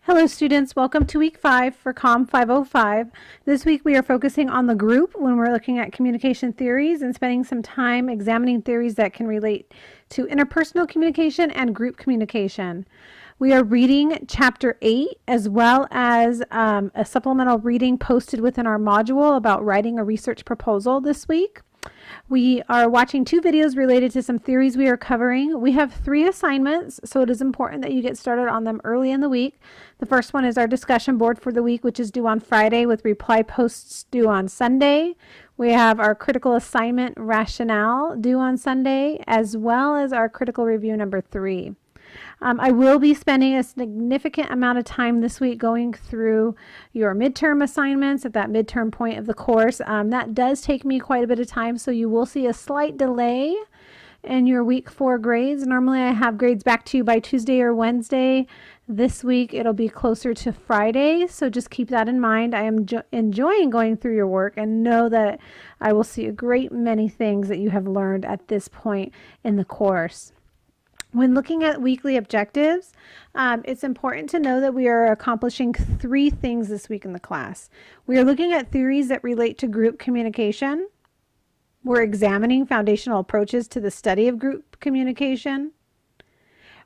Hello students, welcome to week 5 for COM 505. This week we are focusing on the group when we're looking at communication theories and spending some time examining theories that can relate to interpersonal communication and group communication. We are reading chapter 8 as well as a supplemental reading posted within our module about writing a research proposal this week. We are watching 2 videos related to some theories we are covering. We have 3 assignments, so it is important that you get started on them early in the week. The first one is our discussion board for the week, which is due on Friday with reply posts due on Sunday. We have our critical assignment rationale due on Sunday, as well as our critical review number 3. I will be spending a significant amount of time this week going through your midterm assignments at that midterm point of the course. That does take me quite a bit of time, so you will see a slight delay in your week 4 grades. Normally I have grades back to you by Tuesday or Wednesday. This week it'll be closer to Friday, so just keep that in mind. I am enjoying going through your work and know that I will see a great many things that you have learned at this point in the course. When looking at weekly objectives, it's important to know that we are accomplishing 3 things this week in the class. We are looking at theories that relate to group communication. We're examining foundational approaches to the study of group communication.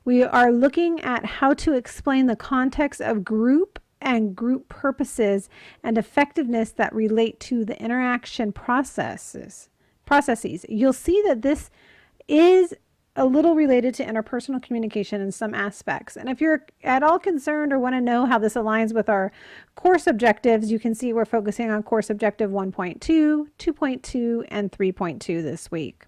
We are looking at how to explain the context of group and group purposes and effectiveness that relate to the interaction processes. You'll see that this is a little related to interpersonal communication in some aspects. And if you're at all concerned or want to know how this aligns with our course objectives, you can see we're focusing on course objective 1.2, 2.2, and 3.2 this week.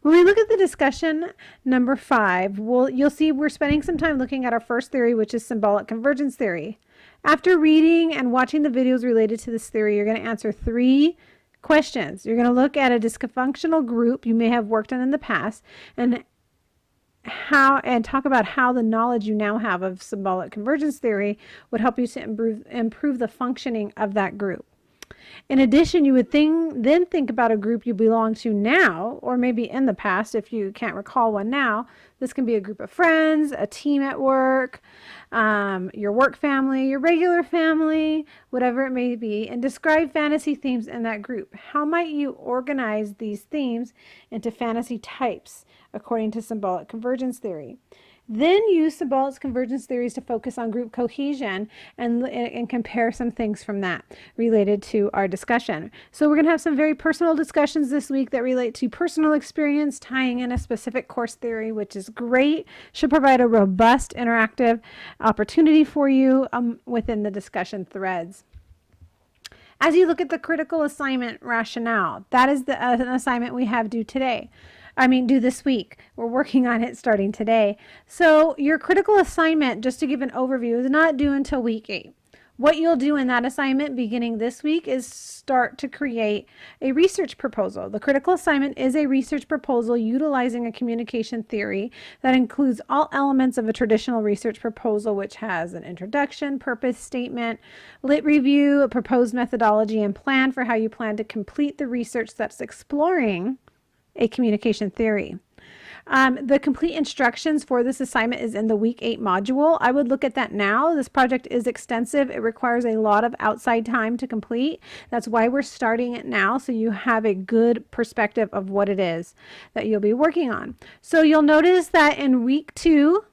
When we look at the discussion number 5, you'll see we're spending some time looking at our first theory, which is symbolic convergence theory. After reading and watching the videos related to this theory, you're going to answer 3 questions. You're going to look at a dysfunctional group you may have worked on in the past and talk about how the knowledge you now have of symbolic convergence theory would help you to improve the functioning of that group. In addition, you would then think about a group you belong to now, or maybe in the past if you can't recall one now. This can be a group of friends, a team at work, your work family, your regular family, whatever it may be, and describe fantasy themes in that group. How might you organize these themes into fantasy types according to symbolic convergence theory? Then use symbolic convergence theories to focus on group cohesion and compare some things from that related to our discussion. So we're going to have some very personal discussions this week that relate to personal experience, tying in a specific course theory, which is great. Should provide a robust interactive opportunity for you within the discussion threads. As you look at the critical assignment rationale, that is an assignment we have due this week. We're working on it starting today. So your critical assignment, just to give an overview, is not due until week 8. What you'll do in that assignment beginning this week is start to create a research proposal. The critical assignment is a research proposal utilizing a communication theory that includes all elements of a traditional research proposal, which has an introduction, purpose statement, lit review, a proposed methodology, and plan for how you plan to complete the research that's exploring a communication theory. The complete instructions for this assignment is in the week 8 module. I would look at that now. This project is extensive. It requires a lot of outside time to complete. That's why we're starting it now, so you have a good perspective of what it is that you'll be working on. So you'll notice that in week 2,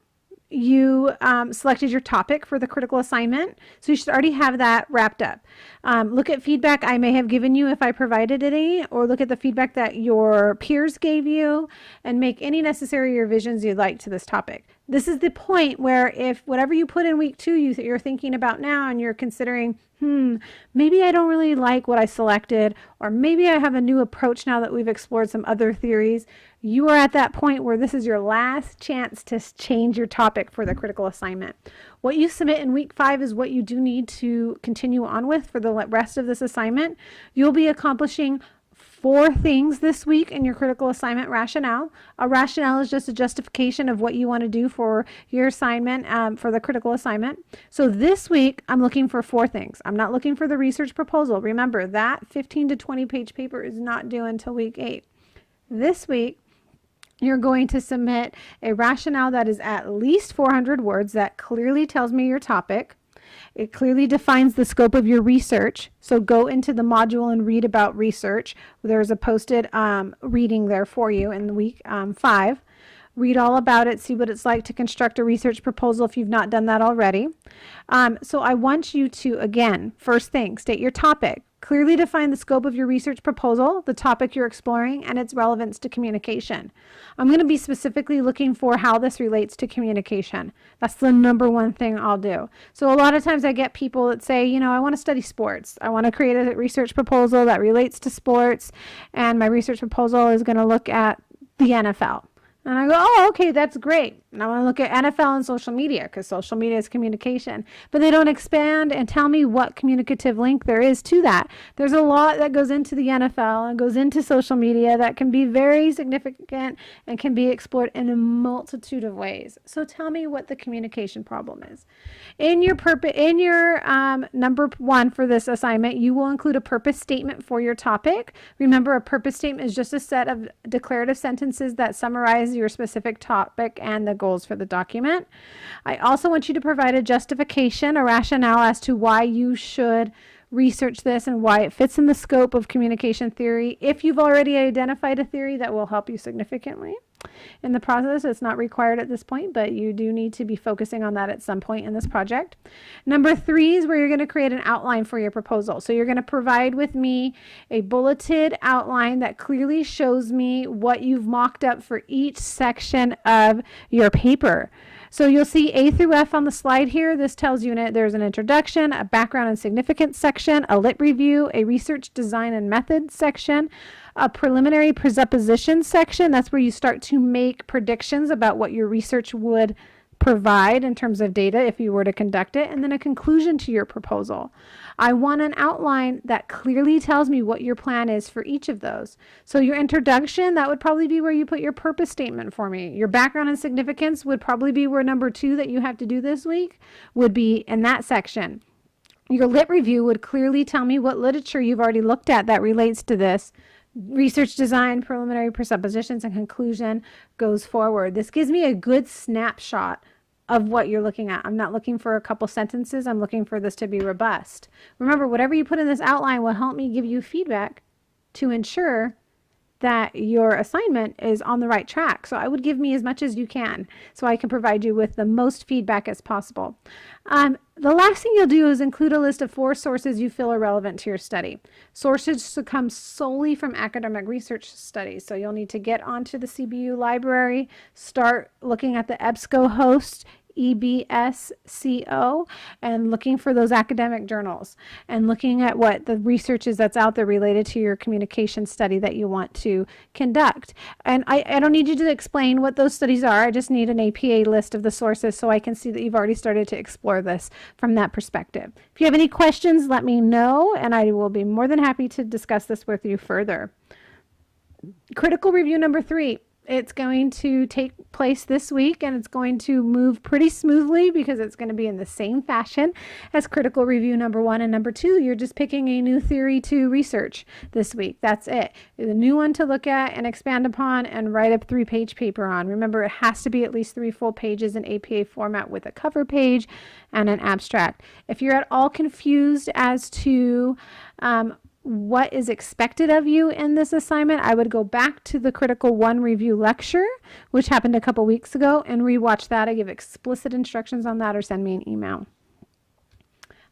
you selected your topic for the critical assignment, so you should already have that wrapped up. Look at feedback I may have given you if I provided any, or look at the feedback that your peers gave you and make any necessary revisions you'd like to this topic. This is the point where if whatever you put in week 2 you're thinking about now and you're considering, maybe I don't really like what I selected, or maybe I have a new approach now that we've explored some other theories, you are at that point where this is your last chance to change your topic for the critical assignment. What you submit in week 5 is what you do need to continue on with for the rest of this assignment. You'll be accomplishing 4 things this week in your critical assignment rationale. A rationale is just a justification of what you want to do for your assignment, for the critical assignment. So this week, I'm looking for 4 things. I'm not looking for the research proposal. Remember, that 15 to 20 page paper is not due until week 8. This week, you're going to submit a rationale that is at least 400 words that clearly tells me your topic. It clearly defines the scope of your research. So go into the module and read about research. There's a posted reading there for you in the week 5. Read all about it, see what it's like to construct a research proposal if you've not done that already. So I want you to, again, first thing, state your topic. Clearly define the scope of your research proposal, the topic you're exploring, and its relevance to communication. I'm going to be specifically looking for how this relates to communication. That's the number one thing I'll do. So a lot of times I get people that say, you know, I want to study sports. I want to create a research proposal that relates to sports, and my research proposal is going to look at the NFL. And I go, oh, okay, that's great. And I want to look at NFL and social media because social media is communication. But they don't expand and tell me what communicative link there is to that. There's a lot that goes into the NFL and goes into social media that can be very significant and can be explored in a multitude of ways. So tell me what the communication problem is. In your number 1 for this assignment, you will include a purpose statement for your topic. Remember, a purpose statement is just a set of declarative sentences that summarize your specific topic and the goals for the document. I also want you to provide a justification, a rationale as to why you should research this and why it fits in the scope of communication theory. If you've already identified a theory, that will help you significantly in the process. It's not required at this point, but you do need to be focusing on that at some point in this project. Number 3 is where you're going to create an outline for your proposal. So you're going to provide with me a bulleted outline that clearly shows me what you've mocked up for each section of your paper. So you'll see A through F on the slide here. This tells you there's an introduction, a background and significance section, a lit review, a research design and method section, a preliminary presupposition section. That's where you start to make predictions about what your research would provide in terms of data if you were to conduct it, and then a conclusion to your proposal. I want an outline that clearly tells me what your plan is for each of those. So your introduction, that would probably be where you put your purpose statement for me. Your background and significance would probably be where number 2 that you have to do this week would be in that section. Your lit review would clearly tell me what literature you've already looked at that relates to this. Research design, preliminary presuppositions, and conclusion goes forward. This gives me a good snapshot of what you're looking at. I'm not looking for a couple sentences. I'm looking for this to be robust. Remember, whatever you put in this outline will help me give you feedback to ensure that your assignment is on the right track. So I would give me as much as you can so I can provide you with the most feedback as possible. The last thing you'll do is include a list of 4 sources you feel are relevant to your study. Sources to come solely from academic research studies. So you'll need to get onto the CBU library, start looking at the EBSCOhost, EBSCO, and looking for those academic journals and looking at what the research is that's out there related to your communication study that you want to conduct. And I don't need you to explain what those studies are. I just need an APA list of the sources so I can see that you've already started to explore this from that perspective. If you have any questions, let me know, and I will be more than happy to discuss this with you further. Critical review number 3. It's going to take place this week, and it's going to move pretty smoothly because it's going to be in the same fashion as critical review number 1 and number 2. You're just picking a new theory to research this week. That's it. It's a new one to look at and expand upon and write a 3-page paper on. Remember, it has to be at least 3 full pages in APA format with a cover page and an abstract. If you're at all confused as to what is expected of you in this assignment, I would go back to the Critical 1 review lecture, which happened a couple weeks ago, and rewatch that. I give explicit instructions on that, or send me an email.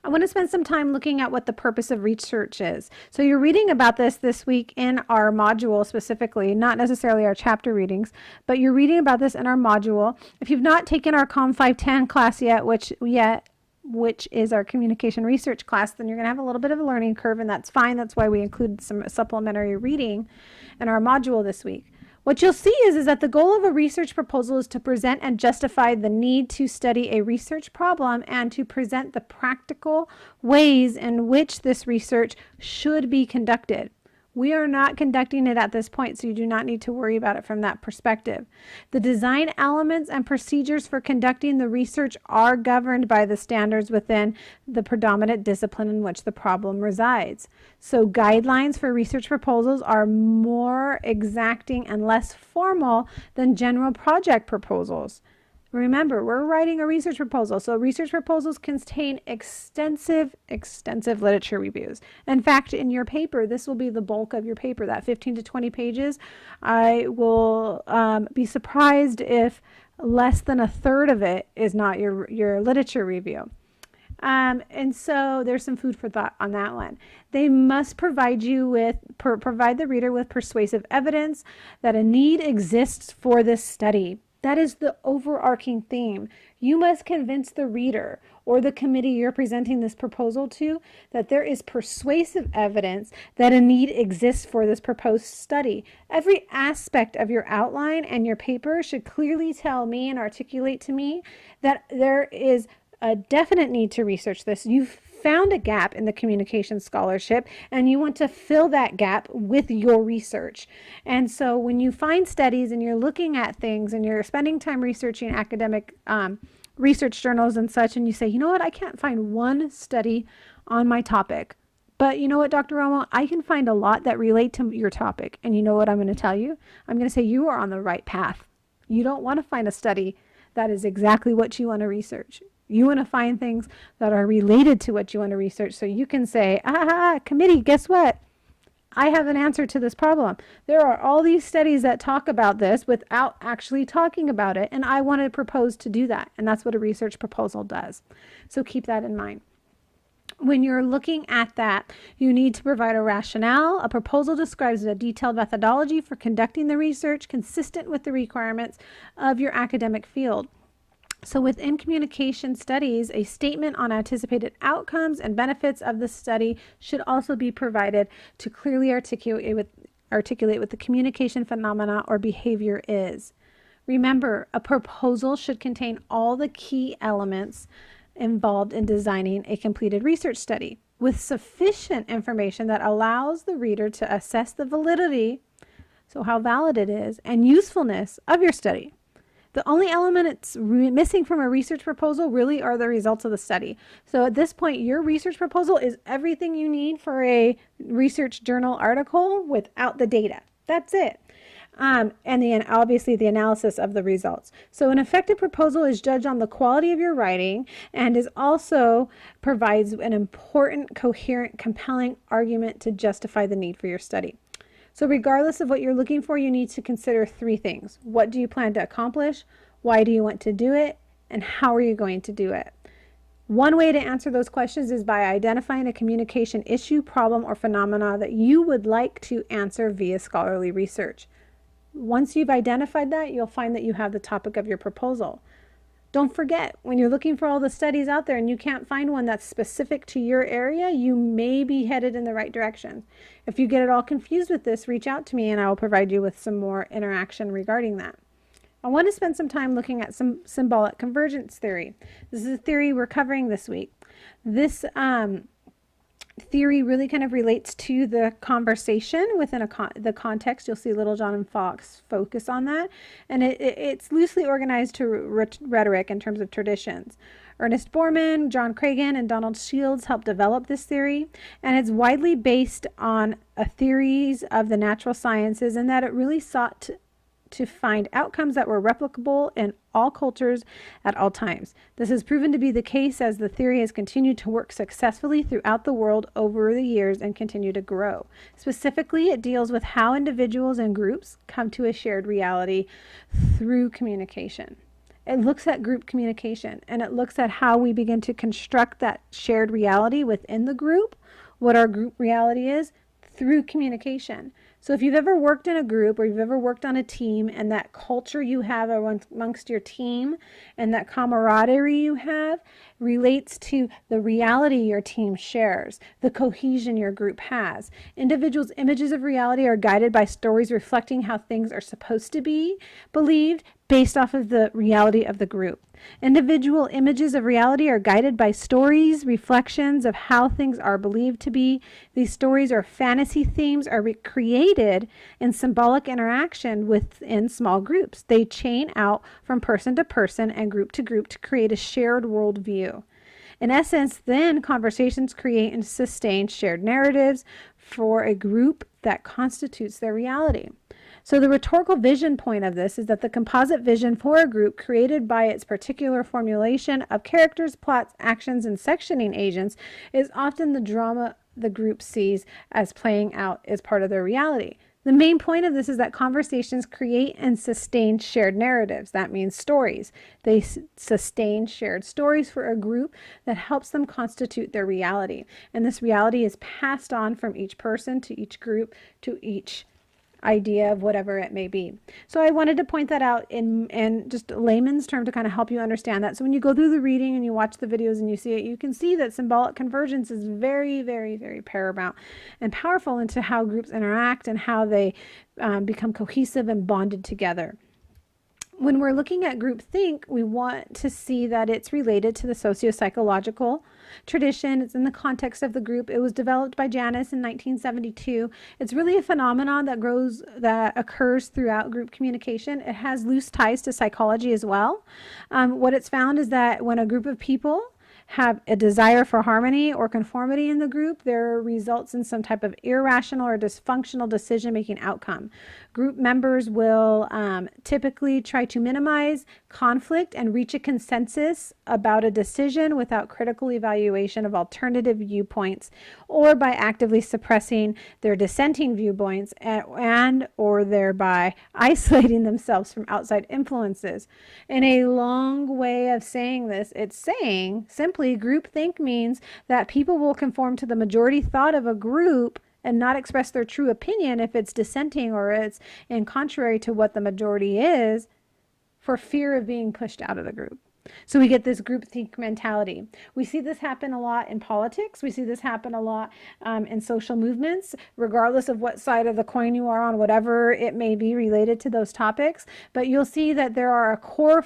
I want to spend some time looking at what the purpose of research is. So you're reading about this week in our module specifically, not necessarily our chapter readings, but you're reading about this in our module. If you've not taken our COM 510 class yet, which is our communication research class, then you're going to have a little bit of a learning curve, and that's fine. That's why we included some supplementary reading in our module this week. What you'll see is that the goal of a research proposal is to present and justify the need to study a research problem and to present the practical ways in which this research should be conducted. We are not conducting it at this point, so you do not need to worry about it from that perspective. The design elements and procedures for conducting the research are governed by the standards within the predominant discipline in which the problem resides. So guidelines for research proposals are more exacting and less formal than general project proposals. Remember, we're writing a research proposal, so research proposals contain extensive literature reviews. In fact, in your paper, this will be the bulk of your paper, that 15 to 20 pages. I will be surprised if less than a third of it is not your literature review. And so there's some food for thought on that one. They must provide the reader with persuasive evidence that a need exists for this study. That is the overarching theme. You must convince the reader or the committee you're presenting this proposal to that there is persuasive evidence that a need exists for this proposed study. Every aspect of your outline and your paper should clearly tell me and articulate to me that there is a definite need to research this. You've found a gap in the communication scholarship and you want to fill that gap with your research. And so when you find studies and you're looking at things and you're spending time researching academic research journals and such, and you say, you know what, I can't find one study on my topic. But you know what, Dr. Romo, I can find a lot that relate to your topic. And you know what I'm going to tell you? I'm going to say you are on the right path. You don't want to find a study that is exactly what you want to research. You want to find things that are related to what you want to research so you can say, committee, guess what? I have an answer to this problem. There are all these studies that talk about this without actually talking about it, and I want to propose to do that. And that's what a research proposal does. So keep that in mind. When you're looking at that, you need to provide a rationale. A proposal describes a detailed methodology for conducting the research consistent with the requirements of your academic field. So within communication studies, a statement on anticipated outcomes and benefits of the study should also be provided to clearly articulate what the communication phenomena or behavior is. Remember, a proposal should contain all the key elements involved in designing a completed research study with sufficient information that allows the reader to assess the validity, so how valid it is, and usefulness of your study. The only element it's missing from a research proposal really are the results of the study. So at this point, your research proposal is everything you need for a research journal article without the data. That's it. And obviously the analysis of the results. So an effective proposal is judged on the quality of your writing and is also provides an important, coherent, compelling argument to justify the need for your study. So regardless of what you're looking for, you need to consider three things. What do you plan to accomplish? Why do you want to do it? And how are you going to do it? One way to answer those questions is by identifying a communication issue, problem, or phenomena that you would like to answer via scholarly research. Once you've identified that, you'll find that you have the topic of your proposal. Don't forget, when you're looking for all the studies out there and you can't find one that's specific to your area, you may be headed in the right direction. If you get it all confused with this, reach out to me and I will provide you with some more interaction regarding that. I want to spend some time looking at some symbolic convergence theory. This is a theory we're covering this week. This theory really kind of relates to the conversation within the context. You'll see Littlejohn and Fox focus on that. And it's loosely organized to rhetoric in terms of traditions. Ernest Borman, John Cragin, and Donald Shields helped develop this theory. And it's widely based on theories of the natural sciences in that it really sought to find outcomes that were replicable in all cultures at all times. This has proven to be the case as the theory has continued to work successfully throughout the world over the years and continue to grow. Specifically, it deals with how individuals and groups come to a shared reality through communication. It looks at group communication and it looks at how we begin to construct that shared reality within the group, what our group reality is, through communication. So if you've ever worked in a group or you've ever worked on a team and that culture you have amongst your team and that camaraderie you have relates to the reality your team shares, the cohesion your group has. Individuals' images of reality are guided by stories reflecting how things are supposed to be believed based off of the reality of the group. Individual images of reality are guided by stories, reflections of how things are believed to be. These stories or fantasy themes are created in symbolic interaction within small groups. They chain out from person to person and group to group to create a shared worldview. In essence, then conversations create and sustain shared narratives for a group that constitutes their reality. So the rhetorical vision point of this is that the composite vision for a group created by its particular formulation of characters, plots, actions, and sectioning agents is often the drama the group sees as playing out as part of their reality. The main point of this is that conversations create and sustain shared narratives. That means stories. They sustain shared stories for a group that helps them constitute their reality. And this reality is passed on from each person to each group to each idea of whatever it may be. So I wanted to point that out in just layman's term to kind of help you understand that. So when you go through the reading and you watch the videos and you see it, you can see that symbolic convergence is very, very, very paramount and powerful into how groups interact and how they become cohesive and bonded together. When we're looking at groupthink, we want to see that it's related to the socio-psychological tradition. It's in the context of the group. It was developed by Janis in 1972. It's really a phenomenon that occurs throughout group communication. It has loose ties to psychology as well. What it's found is that when a group of people have a desire for harmony or conformity in the group, there results in some type of irrational or dysfunctional decision-making outcome. Group members will typically try to minimize conflict and reach a consensus about a decision without critical evaluation of alternative viewpoints, or by actively suppressing their dissenting viewpoints and or thereby isolating themselves from outside influences. In a long way of saying this, it's saying simply groupthink means that people will conform to the majority thought of a group and not express their true opinion if it's dissenting or it's in contrary to what the majority is, for fear of being pushed out of the group. So we get this groupthink mentality. We see this happen a lot in politics. We see this happen a lot in social movements, regardless of what side of the coin you are on, whatever it may be related to those topics. But you'll see that there are a core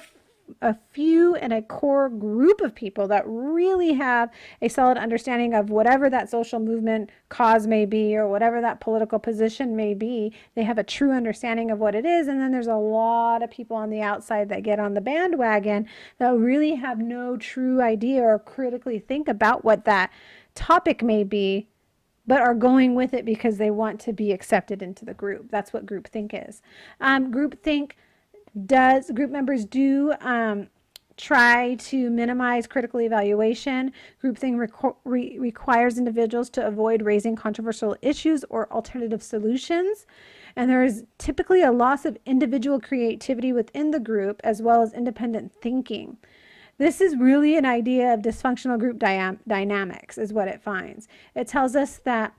group of people that really have a solid understanding of whatever that social movement cause may be or whatever that political position may be. They have a true understanding of what it is. And then there's a lot of people on the outside that get on the bandwagon that really have no true idea or critically think about what that topic may be, but are going with it because they want to be accepted into the group. That's what groupthink is. Group members do try to minimize critical evaluation. Groupthink requires individuals to avoid raising controversial issues or alternative solutions. And there is typically a loss of individual creativity within the group as well as independent thinking. This is really an idea of dysfunctional group dynamics is what it finds. It tells us that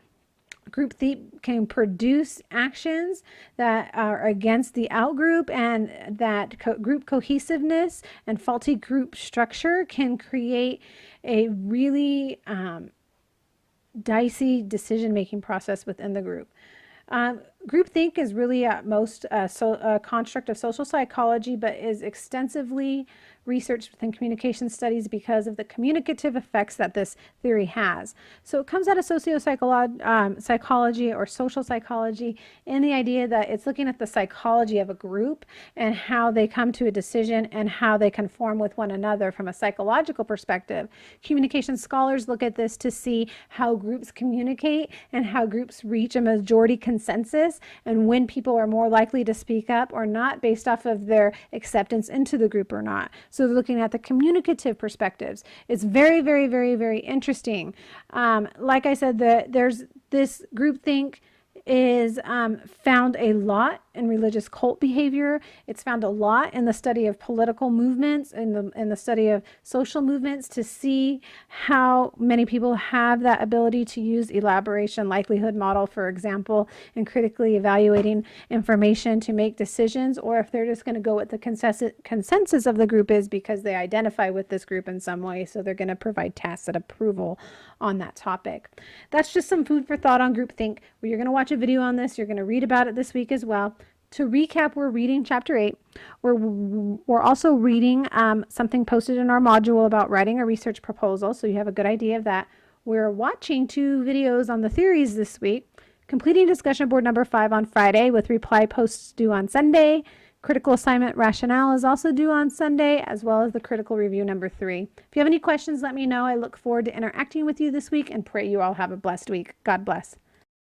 groupthink can produce actions that are against the outgroup, and that group cohesiveness and faulty group structure can create a really dicey decision-making process within the group. Groupthink is really at most a construct of social psychology, but is extensively researched within communication studies because of the communicative effects that this theory has. So it comes out of psychology or social psychology, in the idea that it's looking at the psychology of a group and how they come to a decision and how they conform with one another from a psychological perspective. Communication scholars look at this to see how groups communicate and how groups reach a majority consensus and when people are more likely to speak up or not based off of their acceptance into the group or not. So they're looking at the communicative perspectives. It's very, very, very, very interesting. Like I said, there's this groupthink is found a lot in religious cult behavior. It's found a lot in the study of political movements, in the study of social movements, to see how many people have that ability to use elaboration likelihood model, for example, in critically evaluating information to make decisions, or if they're just going to go with the consensus of the group is because they identify with this group in some way, so they're going to provide tacit approval on that topic. That's just some food for thought on groupthink. You're going to watch a video on this. You're going to read about it this week as well. To recap, we're reading chapter 8. We're also reading something posted in our module about writing a research proposal, so you have a good idea of that. We're watching 2 videos on the theories this week, completing discussion board number 5 on Friday with reply posts due on Sunday. Critical assignment rationale is also due on Sunday, as well as the critical review number 3. If you have any questions, let me know. I look forward to interacting with you this week and pray you all have a blessed week. God bless.